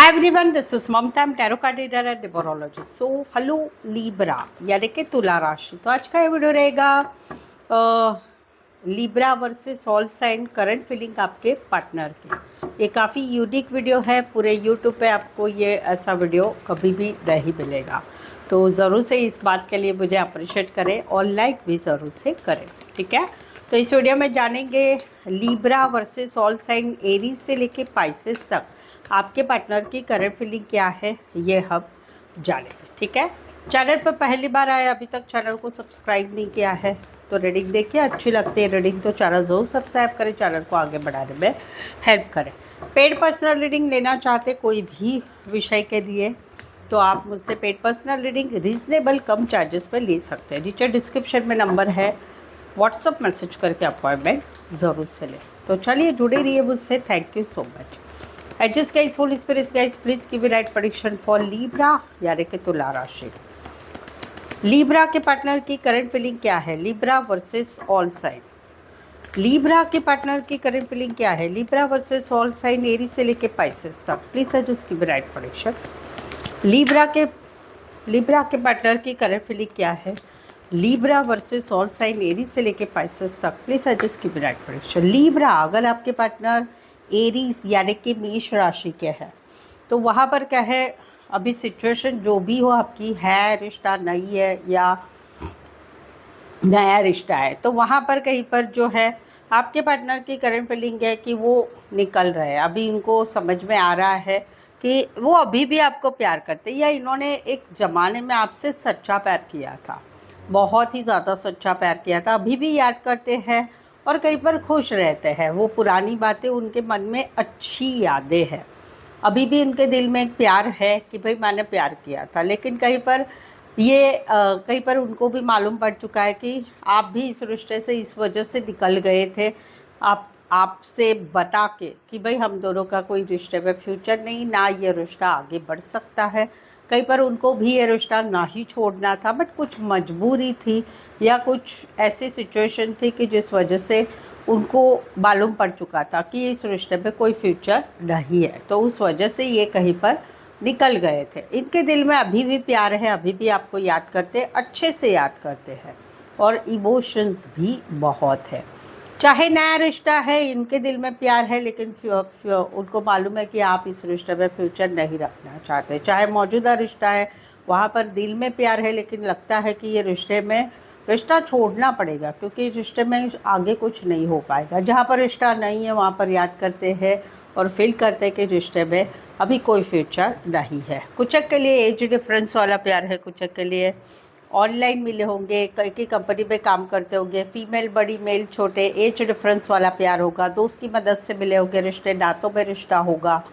Hi everyone, this is Mamta. I'm tarot card reader and numerologist. So, hello Libra, यानी कि तुला राशि। तो आज का ये वीडियो रहेगा Libra versus all sign current feeling आपके पार्टनर की। ये काफ़ी यूनिक वीडियो है, पूरे यूट्यूब पे आपको ये ऐसा वीडियो कभी भी नहीं मिलेगा। तो ज़रूर से इस बात के लिए मुझे अप्रिशिएट करें और लाइक भी ज़रूर से करें, ठीक है। तो इस वीडियो में जानेंगे Libra versus all sign Aries से लेके पाइसेस तक आपके पार्टनर की करंट फीलिंग क्या है, ये हम जानेंगे, ठीक है। चैनल पर पहली बार आए, अभी तक चैनल को सब्सक्राइब नहीं किया है तो रीडिंग देखिए, अच्छी लगती है रीडिंग तो चैनल ज़रूर सब्सक्राइब करें, चैनल को आगे बढ़ाने में हेल्प करें। पेड पर्सनल रीडिंग लेना चाहते कोई भी विषय के लिए तो आप मुझसे पेड पर्सनल रीडिंग रीजनेबल कम चार्जेस पर ले सकते हैं। नीचे डिस्क्रिप्शन में नंबर है, व्हाट्सअप मैसेज करके अपॉइंटमेंट ज़रूर से लें। तो चलिए जुड़े रहिए मुझसे। Thank you so much. Adjust guys, holy spirits guys, please give me right prediction for Libra यानी कि तुला राशि। लिब्रा के पार्टनर की करंट फीलिंग क्या है? Libra versus all sign. Libra के पार्टनर की करंट फीलिंग क्या है? Libra versus all sign Aries से लेके पाइसेस तक। Please adjust give me right prediction. Libra के पार्टनर की करंट फीलिंग क्या है? Libra versus all sign Aries से लेके पाइसेस तक। Please adjust give me right prediction. Libra, अगर आपके पार्टनर एरीज यानी कि मेष राशि के हैं तो वहाँ पर क्या है, अभी सिचुएशन जो भी हो आपकी है, रिश्ता नहीं है या नया रिश्ता है, तो वहाँ पर कहीं पर जो है आपके पार्टनर की करंट फीलिंग है कि वो निकल रहे हैं। अभी इनको समझ में आ रहा है कि वो अभी भी आपको प्यार करते हैं, या इन्होंने एक ज़माने में आपसे सच्चा प्यार किया था, बहुत ही ज़्यादा सच्चा प्यार किया था, अभी भी याद करते हैं और कहीं पर खुश रहते हैं। वो पुरानी बातें उनके मन में अच्छी यादें हैं, अभी भी उनके दिल में एक प्यार है कि भाई मैंने प्यार किया था। लेकिन कहीं पर कहीं पर उनको भी मालूम पड़ चुका है कि आप भी इस रिश्ते से इस वजह से निकल गए थे, आपसे बता के कि भाई हम दोनों का कोई रिश्ते में फ्यूचर नहीं, ना ये रिश्ता आगे बढ़ सकता है। कहीं पर उनको भी ये रिश्ता ना ही छोड़ना था, बट कुछ मजबूरी थी या कुछ ऐसी सिचुएशन थी कि जिस वजह से उनको मालूम पड़ चुका था कि इस रिश्ते में कोई फ्यूचर नहीं है, तो उस वजह से ये कहीं पर निकल गए थे। इनके दिल में अभी भी प्यार है, अभी भी आपको याद करते, अच्छे से याद करते हैं और इमोशंस भी बहुत है। चाहे नया रिश्ता है, इनके दिल में प्यार है, लेकिन उनको मालूम है कि आप इस रिश्ते में फ्यूचर नहीं रखना चाहते। चाहे मौजूदा रिश्ता है, वहाँ पर दिल में प्यार है, लेकिन लगता है कि ये रिश्ता छोड़ना पड़ेगा क्योंकि रिश्ते में आगे कुछ नहीं हो पाएगा। जहाँ पर रिश्ता नहीं है वहाँ पर याद करते हैं और फील करते हैं कि रिश्ते में अभी कोई फ्यूचर नहीं है। कुछ के लिए एज डिफरेंस वाला प्यार है, कुछ के लिए ऑनलाइन मिले होंगे, एक ही कंपनी में काम करते होंगे, फीमेल बड़ी मेल छोटे, एज डिफरेंस वाला प्यार होगा, दोस्त की मदद से मिले होंगे, रिश्ते नातों में रिश्ता होगा,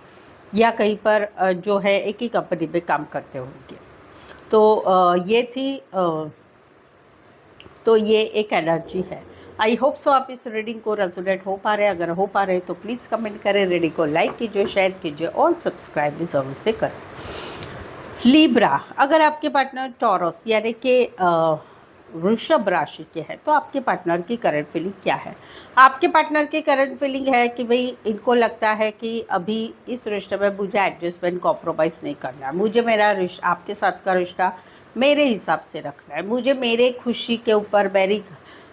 या कहीं पर जो है एक ही कंपनी में काम करते होंगे। तो ये एक एनर्जी है। आई होप सो आप इस रीडिंग को रेजोनेट हो पा रहे हैं। अगर हो पा रहे हैं तो प्लीज़ कमेंट करें, रीडिंग को लाइक कीजिए, शेयर कीजिए और सब्सक्राइब भी ज़रूर से करें। लिब्रा, अगर आपके पार्टनर टॉरस यानी कि वृषभ राशि के हैं तो आपके पार्टनर की करंट फीलिंग क्या है? आपके पार्टनर की करंट फीलिंग है कि भाई इनको लगता है कि अभी इस रिश्ते में मुझे एडजस्टमेंट कॉम्प्रोमाइज़ नहीं करना है, मुझे मेरा आपके साथ का रिश्ता मेरे हिसाब से रखना है, मुझे मेरे खुशी के ऊपर,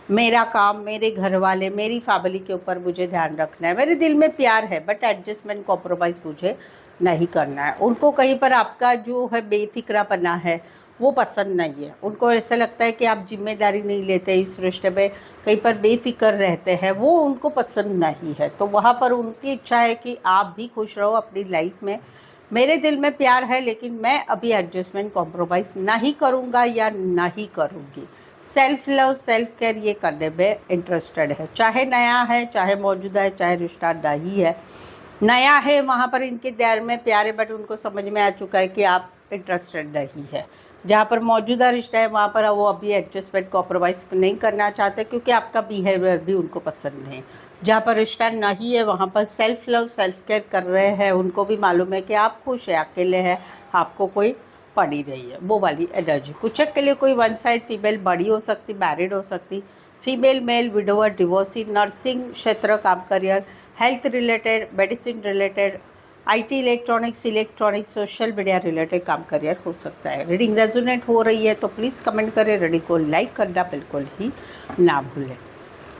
मेरा काम, मेरे घर वाले, मेरी फैमिली के ऊपर मुझे ध्यान रखना है। मेरे दिल में प्यार है बट एडजस्टमेंट कॉम्प्रोमाइज़ मुझे नहीं करना है। उनको कहीं पर आपका जो है बेफिक्रापना है वो पसंद नहीं है। उनको ऐसा लगता है कि आप जिम्मेदारी नहीं लेते इस रिश्ते में, कहीं पर बेफिक्र रहते हैं, वो उनको पसंद नहीं है। तो वहाँ पर उनकी इच्छा है कि आप भी खुश रहो अपनी लाइफ में। मेरे दिल में प्यार है लेकिन मैं अभी एडजस्टमेंट कॉम्प्रोमाइज़ नहीं करूँगा या नहीं करूँगी। सेल्फ लव, सेल्फ केयर ये करने में इंटरेस्टेड है, चाहे नया है, चाहे मौजूदा है, चाहे रिश्ता नहीं है। नया है वहाँ पर इनके दिल में प्यार है बट उनको समझ में आ चुका है कि आप इंटरेस्टेड नहीं है। जहाँ पर मौजूदा रिश्ता है वहाँ पर वो अभी एडजस्टमेंट कॉम्प्रोमाइज़ नहीं करना चाहते क्योंकि आपका बिहेवियर भी उनको पसंद नहीं। जहाँ पर रिश्ता नहीं है वहाँ पर सेल्फ लव, सेल्फ केयर कर रहे हैं, उनको भी मालूम है कि आप खुश हैं, अकेले हैं, आपको कोई पड़ी रही है, वो वाली एनर्जी। कुछ के लिए कोई वन साइड फीमेल बड़ी हो सकती, मैरिड हो सकती, female male, widower, divorcee, nursing क्षेत्र काम, career, health related, medicine related, IT, electronics, social media related काम करियर हो सकता है। रीडिंग रेजोनेट हो रही है तो प्लीज़ कमेंट करें, रीडिंग को लाइक करना बिल्कुल ही ना भूलें।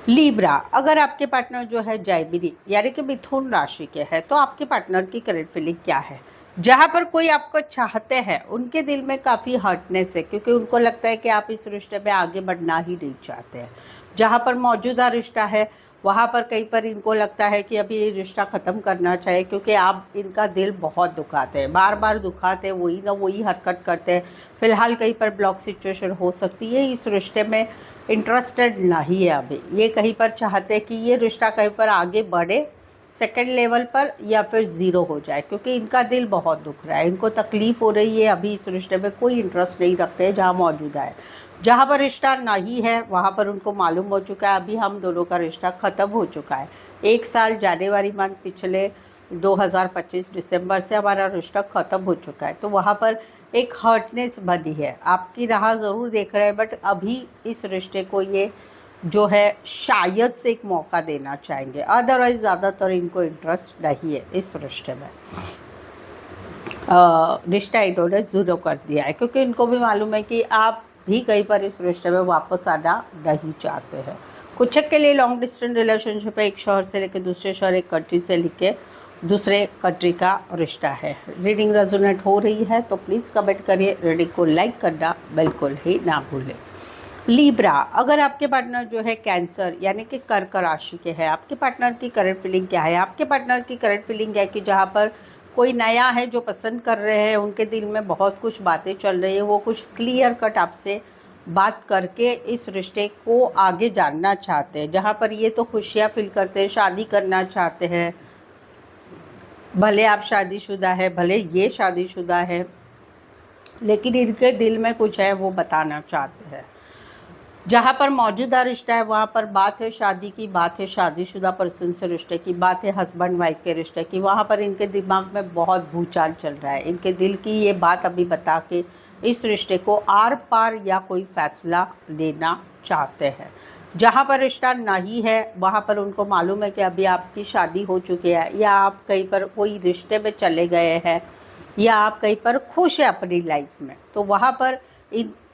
लीब्रा, अगर आपके पार्टनर जो है जाइमिनी यानी कि मिथुन राशि के हैं तो आपके पार्टनर की करंट फीलिंग क्या है? जहाँ पर कोई आपको चाहते हैं उनके दिल में काफ़ी हर्टनेस है, क्योंकि उनको लगता है कि आप इस रिश्ते में आगे बढ़ना ही नहीं चाहते हैं। जहाँ पर मौजूदा रिश्ता है वहाँ पर कहीं पर इनको लगता है कि अभी ये रिश्ता ख़त्म करना चाहिए, क्योंकि आप इनका दिल बहुत दुखाते हैं, बार बार दुखाते हैं, वही ना वही हरकत करते हैं। फिलहाल कहीं पर ब्लॉक सिचुएशन हो सकती है, इस रिश्ते में इंटरेस्टेड नहीं है अभी। ये कहीं पर चाहते हैं कि ये रिश्ता कहीं पर आगे बढ़े सेकंड लेवल पर या फिर ज़ीरो हो जाए, क्योंकि इनका दिल बहुत दुख रहा है, इनको तकलीफ़ हो रही है। अभी इस रिश्ते में कोई इंटरेस्ट नहीं रखते हैं जहाँ मौजूदा है। जहाँ पर रिश्ता नहीं है वहाँ पर उनको मालूम हो चुका है अभी हम दोनों का रिश्ता ख़त्म हो चुका है। 1 साल जनवरी मंथ पिछले 2025 दिसंबर से हमारा रिश्ता ख़त्म हो चुका है। तो वहाँ पर एक हर्टनेस बनी है, आपकी राह ज़रूर देख रहे हैं, बट अभी इस रिश्ते को ये जो है शायद से एक मौका देना चाहेंगे, अदरवाइज़ ज़्यादातर इनको इंटरेस्ट नहीं है इस रिश्ते में। रिश्ता इन्होंने ज़ीरो कर दिया है, क्योंकि इनको भी मालूम है कि आप भी कहीं पर इस रिश्ते में वापस आना नहीं चाहते हैं। कुछ के लिए लॉन्ग डिस्टेंस रिलेशनशिप है, एक शहर से लेकर दूसरे शहर, एक कंट्री से लेकर दूसरे कंट्री का रिश्ता है। रीडिंग रेजोनेट हो रही है तो प्लीज़ कमेंट करिए, रीडिंग को लाइक करना बिल्कुल ही ना भूलें। लीब्रा, अगर आपके पार्टनर जो है कैंसर यानी कि कर्क राशि के हैं, आपके पार्टनर की करंट फीलिंग क्या है? आपके पार्टनर की करंट फीलिंग है कि जहाँ पर कोई नया है जो पसंद कर रहे हैं, उनके दिल में बहुत कुछ बातें चल रही है, वो कुछ क्लियर कट आपसे बात करके इस रिश्ते को आगे जानना चाहते हैं। जहाँ पर ये तो खुशियाँ फील करते हैं, शादी करना चाहते हैं, भले आप शादीशुदा है, भले ये शादीशुदा है, लेकिन इनके दिल में कुछ है वो बताना चाहते हैं। जहाँ पर मौजूदा रिश्ता है वहाँ पर बात है शादी की, बात है शादीशुदा पर्सन से रिश्ते की, बात है हस्बैंड वाइफ के रिश्ते की। वहाँ पर इनके दिमाग में बहुत भूचाल चल रहा है, इनके दिल की ये बात अभी बता के इस रिश्ते को आर पार या कोई फैसला लेना चाहते हैं। जहाँ पर रिश्ता नहीं है वहाँ पर उनको मालूम है कि अभी आपकी शादी हो चुकी है, या आप कहीं पर कोई रिश्ते में चले गए हैं, या आप कहीं पर खुश हैं अपनी लाइफ में। तो वहाँ पर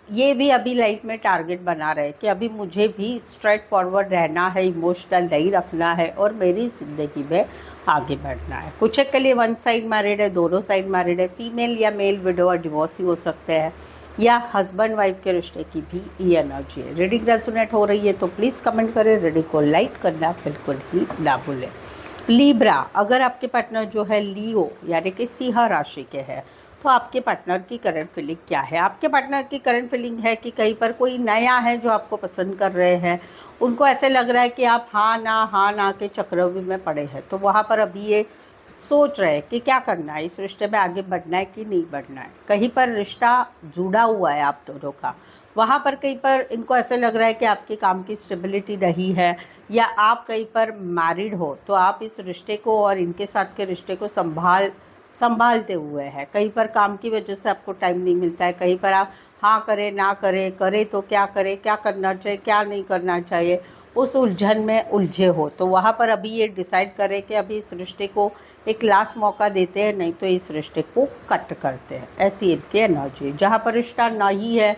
ये भी अभी लाइफ में टारगेट बना रहे कि अभी मुझे भी स्ट्रेट फॉरवर्ड रहना है, इमोशनल नहीं रखना है और मेरी ज़िंदगी में आगे बढ़ना है। कुछ के लिए वन साइड मैरिड है, दोनों साइड मैरिड है, फीमेल या मेल विडो और डिवोर्स ही हो सकते हैं, या हस्बैंड वाइफ के रिश्ते की भी ये एनर्जी है। रीडिंग रेजोनेट हो रही है तो प्लीज़ कमेंट करें, रीडिंग को लाइक करना बिल्कुल ही ना भूलें। लीब्रा, अगर आपके पार्टनर जो है लियो यानी कि सिंह राशि के हैं तो आपके पार्टनर की करंट फीलिंग क्या है? आपके पार्टनर की करंट फीलिंग है कि कहीं पर कोई नया है जो आपको पसंद कर रहे हैं, उनको ऐसे लग रहा है कि आप हाँ ना के चक्रव्यूह में पड़े हैं। तो वहाँ पर अभी ये सोच रहे हैं कि क्या करना है, इस रिश्ते में आगे बढ़ना है कि नहीं बढ़ना है। कहीं पर रिश्ता जुड़ा हुआ है आप दोनों का, वहाँ पर कहीं पर इनको ऐसे लग रहा है कि आपके काम की स्टेबिलिटी नहीं है, या आप कहीं पर मैरिड हो तो आप इस रिश्ते को और इनके साथ के रिश्ते को संभालते हुए हैं। कहीं पर काम की वजह से आपको टाइम नहीं मिलता है, कहीं पर आप हाँ करें ना करें, करें तो क्या करें, क्या करना चाहिए क्या नहीं करना चाहिए, उस उलझन में उलझे हो। तो वहाँ पर अभी ये डिसाइड करें कि अभी इस रिश्ते को एक लास्ट मौका देते हैं, नहीं तो इस रिश्ते को कट करते हैं। ऐसी इनकी एनर्जी। जहाँ पर रिश्ता नहीं है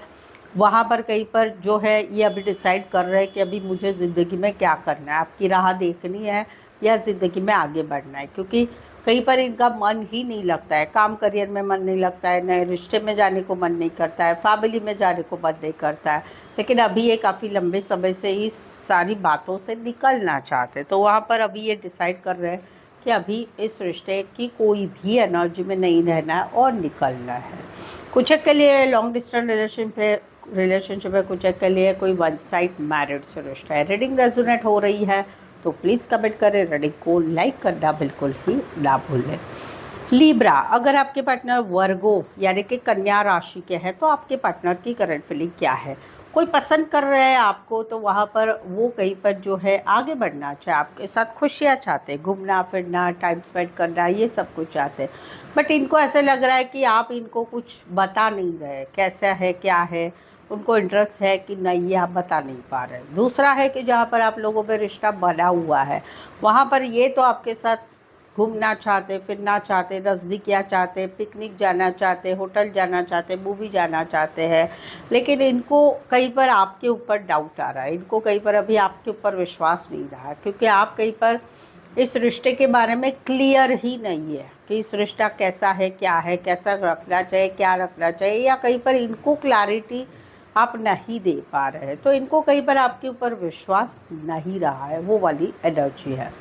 वहाँ पर कहीं पर जो है ये अभी डिसाइड कर रहे हैं कि अभी मुझे ज़िंदगी में क्या करना है, आपकी राह देखनी है या ज़िंदगी में आगे बढ़ना है। क्योंकि कहीं पर इनका मन ही नहीं लगता है, काम करियर में मन नहीं लगता है, नए रिश्ते में जाने को मन नहीं करता है, फैमिली में जाने को मन नहीं करता है। लेकिन अभी ये काफ़ी लंबे समय से इस सारी बातों से निकलना चाहते हैं। तो वहाँ पर अभी ये डिसाइड कर रहे हैं कि अभी इस रिश्ते की कोई भी एनर्जी में नहीं रहना है और निकलना है। कुछ के लिए लॉन्ग डिस्टेंस रिलेशनशिप है, कुछ के लिए कोई वन साइड मैरिड से रिश्ता है। रीडिंग रेजोनेट हो रही है तो प्लीज़ कमेंट करें, रीडिंग को लाइक करना बिल्कुल ही ना भूलें। लीब्रा, अगर आपके पार्टनर वर्गो यानी कि कन्या राशि के हैं तो आपके पार्टनर की करंट फीलिंग क्या है? कोई पसंद कर रहे हैं आपको तो वहाँ पर वो कहीं पर जो है आगे बढ़ना चाहे, आपके साथ खुशियाँ चाहते हैं, घूमना फिरना, टाइम स्पेंड करना, ये सब कुछ चाहते हैं। बट इनको ऐसे लग रहा है कि आप इनको कुछ बता नहीं रहे, कैसा है क्या है, उनको इंटरेस्ट है कि नहीं, ये आप बता नहीं पा रहे। दूसरा है कि जहाँ पर आप लोगों में रिश्ता बना हुआ है वहाँ पर ये तो आपके साथ घूमना चाहते, फिरना चाहते, नज़दीकियाँ चाहते, पिकनिक जाना चाहते, होटल जाना चाहते, मूवी जाना चाहते हैं, लेकिन इनको कहीं पर आपके ऊपर डाउट आ रहा है, इनको कहीं पर अभी आपके ऊपर विश्वास नहीं रहा, क्योंकि आप कहीं पर इस रिश्ते के बारे में क्लियर ही नहीं है कि इस रिश्ता कैसा है, क्या है, कैसा रखना चाहिए, क्या रखना चाहिए, या कहीं पर इनको क्लैरिटी आप नहीं दे पा रहे हैं, तो इनको कहीं पर आपके ऊपर विश्वास नहीं रहा है, वो वाली एनर्जी है।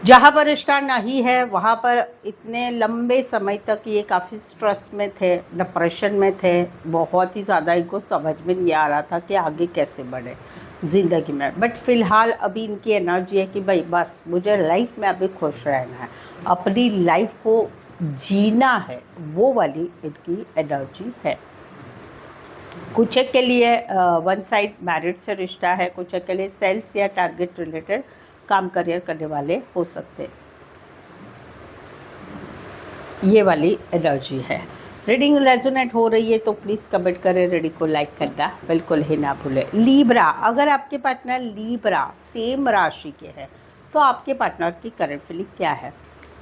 जहाँ पर रिश्ता नहीं है वहाँ पर इतने लंबे समय तक ये काफ़ी स्ट्रेस में थे, डिप्रेशन में थे, बहुत ही ज़्यादा इनको समझ में नहीं आ रहा था कि आगे कैसे बढ़े ज़िंदगी में। बट फ़िलहाल अभी इनकी एनर्जी है कि भाई बस मुझे लाइफ में अभी खुश रहना है, अपनी लाइफ को जीना है, वो वाली इनकी एनर्जी है। कुछ एक के लिए वन साइड मैरिड से रिश्ता है, कुछ एक के लिए सेल्स या टारगेट रिलेटेड काम करियर करने वाले हो सकते हैं, ये वाली एनर्जी है। रीडिंग रेजोनेट हो रही है तो प्लीज़ कमेंट करें, रीडिंग को लाइक करना बिल्कुल ही ना भूलें। लीब्रा, अगर आपके पार्टनर लीब्रा सेम राशि के हैं तो आपके पार्टनर की करंट फीलिंग क्या है?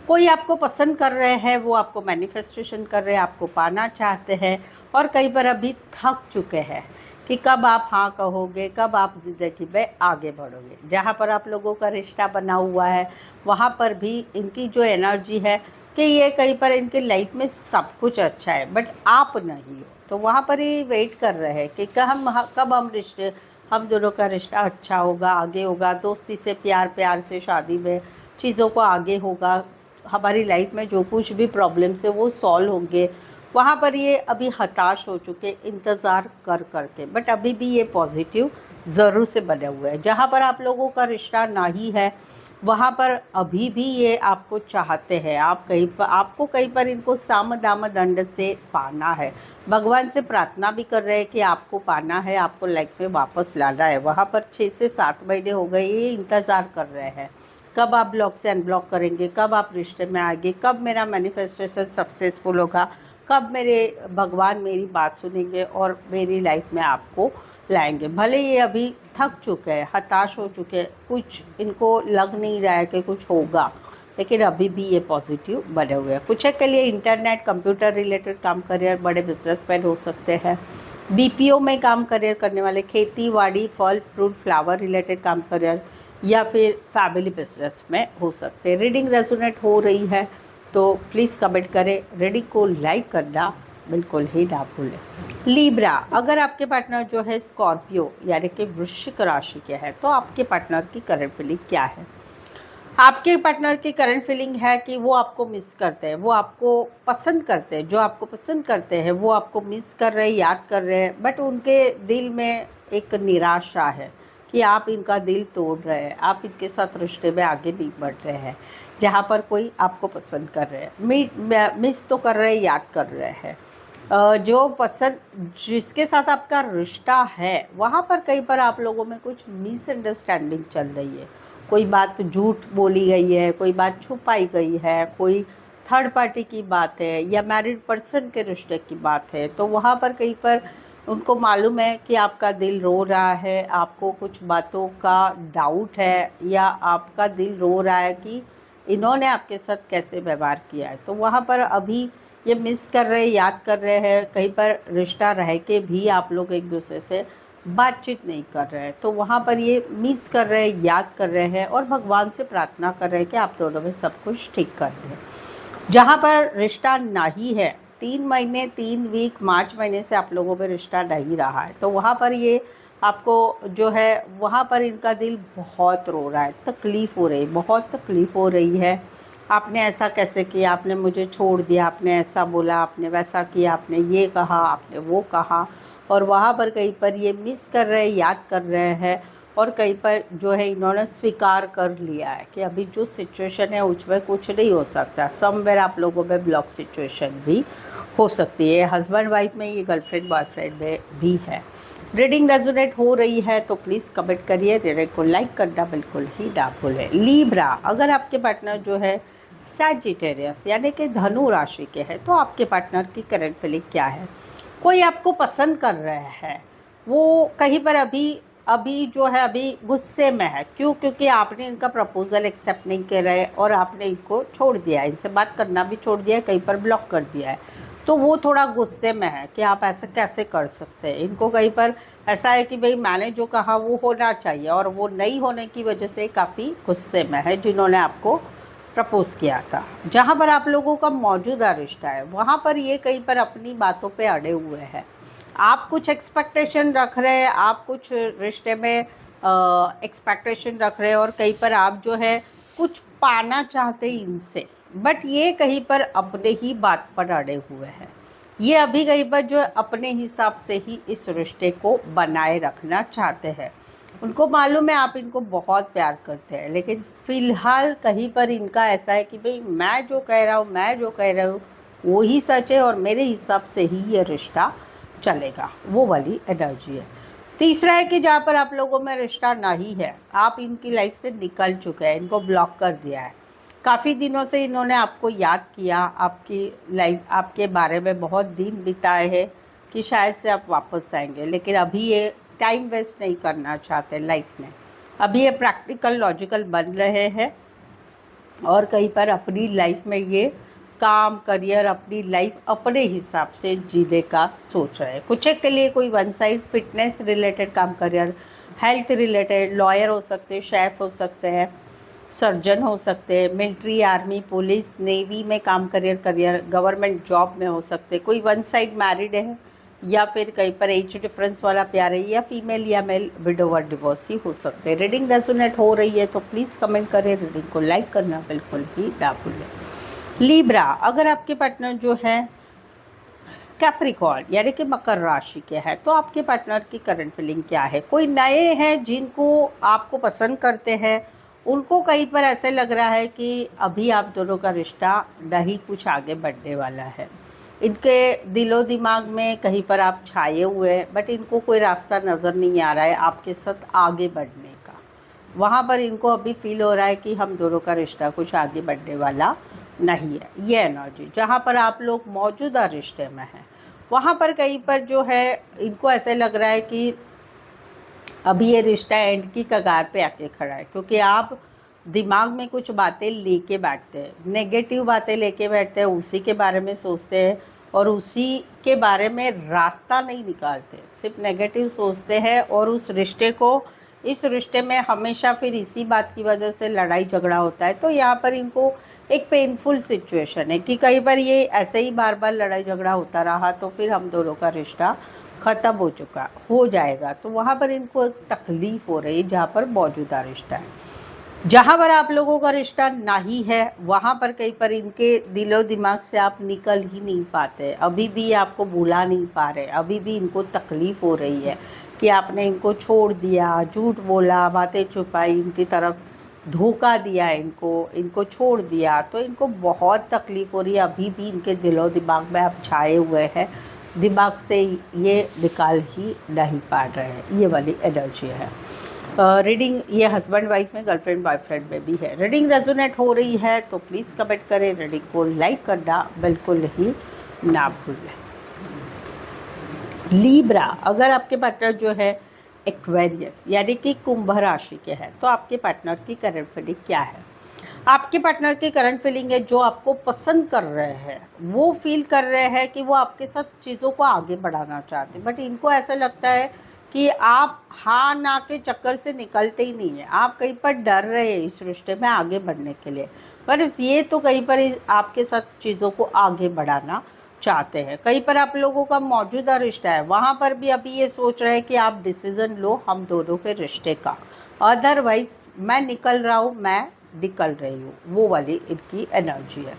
कोई आपको पसंद कर रहे हैं, वो आपको मैनिफेस्टेशन कर रहे हैं, आपको पाना चाहते हैं, और कई बार अभी थक चुके हैं कि कब आप हाँ कहोगे, कब आप ज़िंदगी में आगे बढ़ोगे। जहाँ पर आप लोगों का रिश्ता बना हुआ है वहाँ पर भी इनकी जो एनर्जी है कि ये कहीं पर इनकी लाइफ में सब कुछ अच्छा है बट आप नहीं हो, तो वहाँ पर ये वेट कर रहे हैं कि कब हम दोनों का रिश्ता अच्छा होगा, आगे होगा, दोस्ती से प्यार से शादी में चीज़ों को आगे होगा, हमारी लाइफ में जो कुछ भी प्रॉब्लम्स है वो सॉल्व होंगे। वहाँ पर ये अभी हताश हो चुके इंतज़ार कर के, बट अभी भी ये पॉजिटिव ज़रूर से बने हुए हैं। जहाँ पर आप लोगों का रिश्ता नहीं है वहाँ पर अभी भी ये आपको चाहते हैं, आपको कहीं पर इनको साम दाम दंड से पाना है, भगवान से प्रार्थना भी कर रहे हैं कि आपको पाना है, आपको लाइफ में वापस लाना है। वहाँ पर 6 से 7 महीने हो गए ये इंतज़ार कर रहे हैं, कब आप ब्लॉक से अनब्लॉक करेंगे, कब आप रिश्ते में आएंगे, कब मेरा मैनिफेस्टेशन सक्सेसफुल होगा, कब मेरे भगवान मेरी बात सुनेंगे और मेरी लाइफ में आपको लाएंगे। भले ये अभी थक चुके हैं, हताश हो चुके हैं, कुछ इनको लग नहीं रहा है कि कुछ होगा, लेकिन अभी भी ये पॉजिटिव बने हुए हैं। कुछ के लिए इंटरनेट कंप्यूटर रिलेटेड काम करियर, बड़े बिजनेसमैन हो सकते हैं, बीपीओ में काम करियर करने वाले, खेती बाड़ी, फल फ्रूट फ्लावर रिलेटेड काम करियर, या फिर फैमिली बिजनेस में हो सकते हैं। रीडिंग रेजोनेट हो रही है तो प्लीज़ कमेंट करें, रीडिंग को लाइक करना बिल्कुल ही ना भूलें। लीब्रा, अगर आपके पार्टनर जो है स्कॉर्पियो यानी कि वृश्चिक राशि के हैं तो आपके पार्टनर की करंट फीलिंग क्या है? आपके पार्टनर की करंट फीलिंग है कि वो आपको मिस करते हैं, वो आपको पसंद करते हैं, जो आपको पसंद करते हैं वो आपको मिस कर रहे हैं, याद कर रहे हैं, बट उनके दिल में एक निराशा है कि आप इनका दिल तोड़ रहे हैं, आप इनके साथ रिश्ते में आगे नहीं बढ़ रहे हैं। जहाँ पर कोई आपको पसंद कर रहे हैं, मिस तो कर रहे हैं, याद कर रहे हैं, जो पसंद जिसके साथ आपका रिश्ता है वहाँ पर कहीं पर आप लोगों में कुछ मिसअंडरस्टैंडिंग चल रही है, कोई बात झूठ बोली गई है, कोई बात छुपाई गई है, कोई थर्ड पार्टी की बात है या मैरिड पर्सन के रिश्ते की बात है, तो वहाँ पर कहीं पर उनको मालूम है कि आपका दिल रो रहा है, आपको कुछ बातों का डाउट है, या आपका दिल रो रहा है कि इन्होंने आपके साथ कैसे व्यवहार किया है, तो वहाँ पर अभी ये मिस कर रहे हैं, याद कर रहे हैं, कहीं पर रिश्ता रह के भी आप लोग एक दूसरे से बातचीत नहीं कर रहे हैं, तो वहाँ पर ये मिस कर रहे हैं, याद कर रहे हैं और भगवान से प्रार्थना कर रहे हैं कि आप दोनों में सब कुछ ठीक कर दें। जहाँ पर रिश्ता नहीं है, 3 महीने 3 वीक मार्च महीने से आप लोगों में रिश्ता नहीं रहा है, तो वहाँ पर ये आपको जो है वहाँ पर इनका दिल बहुत रो रहा है, तकलीफ़ हो रही है, बहुत तकलीफ़ हो रही है। आपने ऐसा कैसे किया, आपने मुझे छोड़ दिया, आपने ऐसा बोला, आपने वैसा किया, आपने ये कहा, आपने वो कहा, और वहाँ पर कहीं पर ये मिस कर रहे हैं, याद कर रहे हैं, और कहीं पर जो है इन्होंने स्वीकार कर लिया है कि अभी जो सिचुएशन है उसमें कुछ नहीं हो सकता। समवेयर आप लोगों में ब्लॉक सिचुएशन भी हो सकती है, हस्बैंड वाइफ में, ये गर्लफ्रेंड बॉयफ्रेंड में भी है। रीडिंग रेजोनेट हो रही है तो प्लीज़ कमेंट करिए, रीडिंग को लाइक करना बिल्कुल ही ना भूलें। लीब्रा, अगर आपके पार्टनर जो है सैजिटेरियस यानी कि धनु राशि के हैं तो आपके पार्टनर की करंट फीलिंग क्या है? कोई आपको पसंद कर रहा है, वो कहीं पर अभी अभी जो है अभी गुस्से में है। क्यों? क्योंकि आपने इनका प्रपोज़ल एक्सेप्ट नहीं करा है और आपने इनको छोड़ दिया है, इनसे बात करना भी छोड़ दिया है, कहीं पर ब्लॉक कर दिया है। तो वो थोड़ा गुस्से में है कि आप ऐसा कैसे कर सकते हैं। इनको कहीं पर ऐसा है कि भाई मैंने जो कहा वो होना चाहिए, और वो नहीं होने की वजह से काफ़ी गुस्से में है जिन्होंने आपको प्रपोज़ किया था। जहाँ पर आप लोगों का मौजूदा रिश्ता है वहाँ पर ये कहीं पर अपनी बातों पे अड़े हुए हैं। आप कुछ एक्सपेक्टेशन रख रहे हैं, आप कुछ रिश्ते में एक्सपेक्टेशन रख रहे हैं, और कहीं पर आप जो है कुछ पाना चाहते हैं इनसे, बट ये कहीं पर अपने ही बात पर अड़े हुए हैं। ये अभी कहीं पर जो है अपने हिसाब से ही इस रिश्ते को बनाए रखना चाहते हैं। उनको मालूम है आप इनको बहुत प्यार करते हैं, लेकिन फ़िलहाल कहीं पर इनका ऐसा है कि भाई मैं जो कह रहा हूँ वो ही सच है, और मेरे हिसाब से ही ये रिश्ता चलेगा, वो वाली एनर्जी है। तीसरा है कि जहाँ पर आप लोगों में रिश्ता नहीं है, आप इनकी लाइफ से निकल चुके हैं, इनको ब्लॉक कर दिया है। काफ़ी दिनों से इन्होंने आपको याद किया, आपकी लाइफ, आपके बारे में बहुत दिन बिताए हैं कि शायद से आप वापस आएंगे, लेकिन अभी ये टाइम वेस्ट नहीं करना चाहते लाइफ में। अभी ये प्रैक्टिकल लॉजिकल बन रहे हैं, और कहीं पर अपनी लाइफ में ये काम, करियर, अपनी लाइफ अपने हिसाब से जीने का सोच रहे हैं। कुछ एक के लिए कोई वन साइड फिटनेस रिलेटेड काम, करियर, हेल्थ रिलेटेड, लॉयर हो सकते हैं, शेफ़ हो सकते हैं, सर्जन हो सकते हैं, मिलिट्री, आर्मी, पुलिस, नेवी में काम, करियर, गवर्नमेंट जॉब में हो सकते हैं। कोई वन साइड मैरिड है, या फिर कहीं पर एज डिफरेंस वाला प्यार है, या फीमेल या मेल विडोवर डिवोर्सी हो सकते हैं। रीडिंग रेजोनेट हो रही है तो प्लीज़ कमेंट करें, रीडिंग को लाइक करना बिल्कुल ही ना भूलें। लीब्रा, अगर आपके पार्टनर जो है कैप्रिकॉर्न यानी कि मकर राशि के हैं, तो आपके पार्टनर की करंट फीलिंग क्या है? कोई नए हैं जिनको आपको पसंद करते हैं, उनको कहीं पर ऐसे लग रहा है कि अभी आप दोनों का रिश्ता नहीं कुछ आगे बढ़ने वाला है। इनके दिलो दिमाग में कहीं पर आप छाए हुए हैं, बट इनको कोई रास्ता नज़र नहीं आ रहा है आपके साथ आगे बढ़ने का। वहाँ पर इनको अभी फील हो रहा है कि हम दोनों का रिश्ता कुछ आगे बढ़ने वाला नहीं है। ये एनर्जी जहाँ पर आप लोग मौजूदा रिश्ते में हैं, वहाँ पर कहीं पर जो है इनको ऐसे लग रहा है कि अभी ये रिश्ता एंड की कगार पे आके खड़ा है, क्योंकि आप दिमाग में कुछ बातें लेके बैठते हैं, नेगेटिव बातें लेके बैठते हैं, उसी के बारे में सोचते हैं, और उसी के बारे में रास्ता नहीं निकालते, सिर्फ नेगेटिव सोचते हैं, और उस रिश्ते को, इस रिश्ते में हमेशा फिर इसी बात की वजह से लड़ाई झगड़ा होता है। तो यहाँ पर इनको एक पेनफुल सिचुएशन है कि कई बार ये ऐसे ही बार बार लड़ाई झगड़ा होता रहा तो फिर हम दोनों का रिश्ता ख़त्म हो जाएगा। तो वहाँ पर इनको एक तकलीफ़ हो रही है जहाँ पर मौजूदा रिश्ता है। जहाँ पर आप लोगों का रिश्ता नहीं है, वहाँ पर कहीं पर इनके दिलो दिमाग से आप निकल ही नहीं पाते, अभी भी आपको भुला नहीं पा रहे, अभी भी इनको तकलीफ़ हो रही है कि आपने इनको छोड़ दिया, झूठ बोला, बातें छुपाई, इनकी तरफ धोखा दिया, इनको छोड़ दिया। तो इनको बहुत तकलीफ़ हो रही है, अभी भी इनके दिलो दिमाग में आप छाए हुए हैं, दिमाग से ये निकाल ही नहीं पा रहे हैं। ये वाली एनर्जी है। रीडिंग ये हस्बैंड वाइफ में, गर्लफ्रेंड बॉयफ्रेंड में भी है। रीडिंग रेजोनेट हो रही है तो प्लीज़ कमेंट करें, रीडिंग को लाइक करना बिल्कुल ही ना भूलें। लीब्रा, अगर आपके पार्टनर जो है एक्वेरियस यानी कि कुंभ राशि के हैं, तो आपके पार्टनर की करंट फीलिंग क्या है? आपके पार्टनर की करंट फीलिंग है जो आपको पसंद कर रहे हैं, वो फील कर रहे हैं कि वो आपके साथ चीज़ों को आगे बढ़ाना चाहते हैं, बट इनको ऐसा लगता है कि आप हाँ ना के चक्कर से निकलते ही नहीं हैं, आप कहीं पर डर रहे हैं इस रिश्ते में आगे बढ़ने के लिए। पर ये तो कहीं पर आपके साथ चीज़ों को आगे बढ़ाना चाहते हैं। कहीं पर आप लोगों का मौजूदा रिश्ता है, वहाँ पर भी अभी ये सोच रहे हैं कि आप डिसीज़न लो हम दोनों के रिश्ते का, अदरवाइज़ मैं निकल रहा हूँ, मैं निकल रही हूँ, वो वाली इनकी एनर्जी है।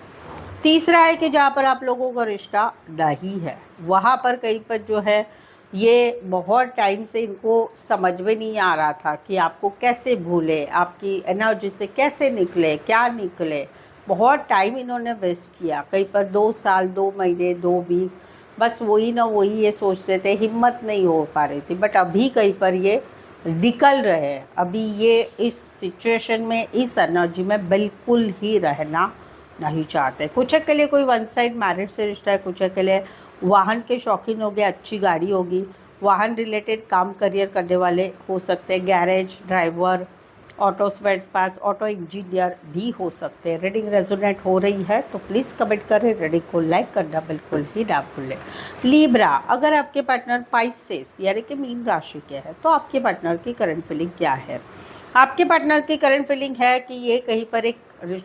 तीसरा है कि जहाँ पर आप लोगों का रिश्ता नहीं है, वहाँ पर कहीं पर जो है ये बहुत टाइम से इनको समझ में नहीं आ रहा था कि आपको कैसे भूले, आपकी एनर्जी से कैसे निकले, क्या निकले। बहुत टाइम इन्होंने वेस्ट किया, कहीं पर 2 साल, 2 महीने, 2 वीक, बस वही ना वही ये सोचते थे, हिम्मत नहीं हो पा रही थी। बट अभी कहीं पर ये निकल रहे हैं, अभी ये इस सिचुएशन में, इस एनर्जी में बिल्कुल ही रहना नहीं चाहते। कुछ के लिए कोई वन साइड मैरिड से रिश्ता है, कुछ के लिए वाहन के शौकीन हो गए, अच्छी गाड़ी होगी, वाहन रिलेटेड काम करियर करने वाले हो सकते हैं, garage driver, auto spare parts, auto engineer भी हो सकते हैं। रीडिंग रेजोनेट हो रही है तो प्लीज़ कमेंट करें, रीडिंग को लाइक करना बिल्कुल ही ना भूलें। लीब्रा, अगर आपके पार्टनर पाइसेस यानी कि मीन राशि के हैं तो आपके पार्टनर की करंट फीलिंग क्या है? आपके पार्टनर की करंट फीलिंग है कि ये कहीं पर एक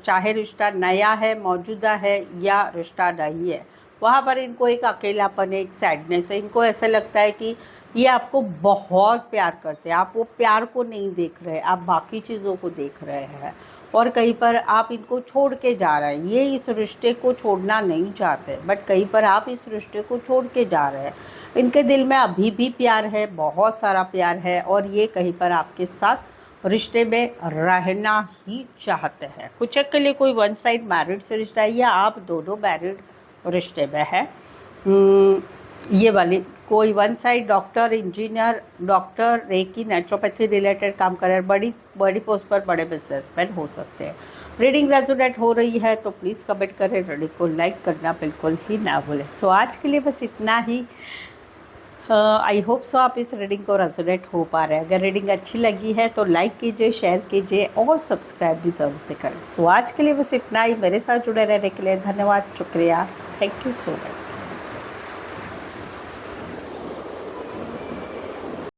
चाहे रिश्ता नया है, मौजूदा है या रिश्ता नहीं है, वहाँ पर इनको एक अकेलापन है, एक सैडनेस है। इनको ऐसा लगता है कि ये आपको बहुत प्यार करते हैं, आप वो प्यार को नहीं देख रहे, आप बाकी चीज़ों को देख रहे हैं और कहीं पर आप इनको छोड़ के जा रहे हैं। ये इस रिश्ते को छोड़ना नहीं चाहते, बट कहीं पर आप इस रिश्ते को छोड़ के जा रहे हैं। इनके दिल में अभी भी प्यार है, बहुत सारा प्यार है और ये कहीं पर आपके साथ रिश्ते में रहना ही चाहते हैं। कुछ के लिए कोई वन साइड मैरिड से रिश्ता है या आप दोनों मैरिड रिश्ते में है। ये वाली कोई one side doctor, engineer, doctor, reiki, naturopathy related काम कर रहे हैं, बड़ी पोस्ट पर बड़े बिजनेसमैन हो सकते हैं। रीडिंग रेजोनेट हो रही है तो प्लीज़ कमेंट करें, रीडिंग को लाइक करना बिल्कुल ही ना भूलें। सो आज के लिए बस इतना ही। आई होप सो आप इस रीडिंग को रेजोनेट हो पा रहे हैं। अगर रीडिंग अच्छी लगी है तो लाइक कीजिए, शेयर कीजिए और सब्सक्राइब भी ज़रूर से करें। सो आज के लिए बस इतना ही। मेरे साथ जुड़े रहने के लिए धन्यवाद, शुक्रिया, थैंक यू सो मच।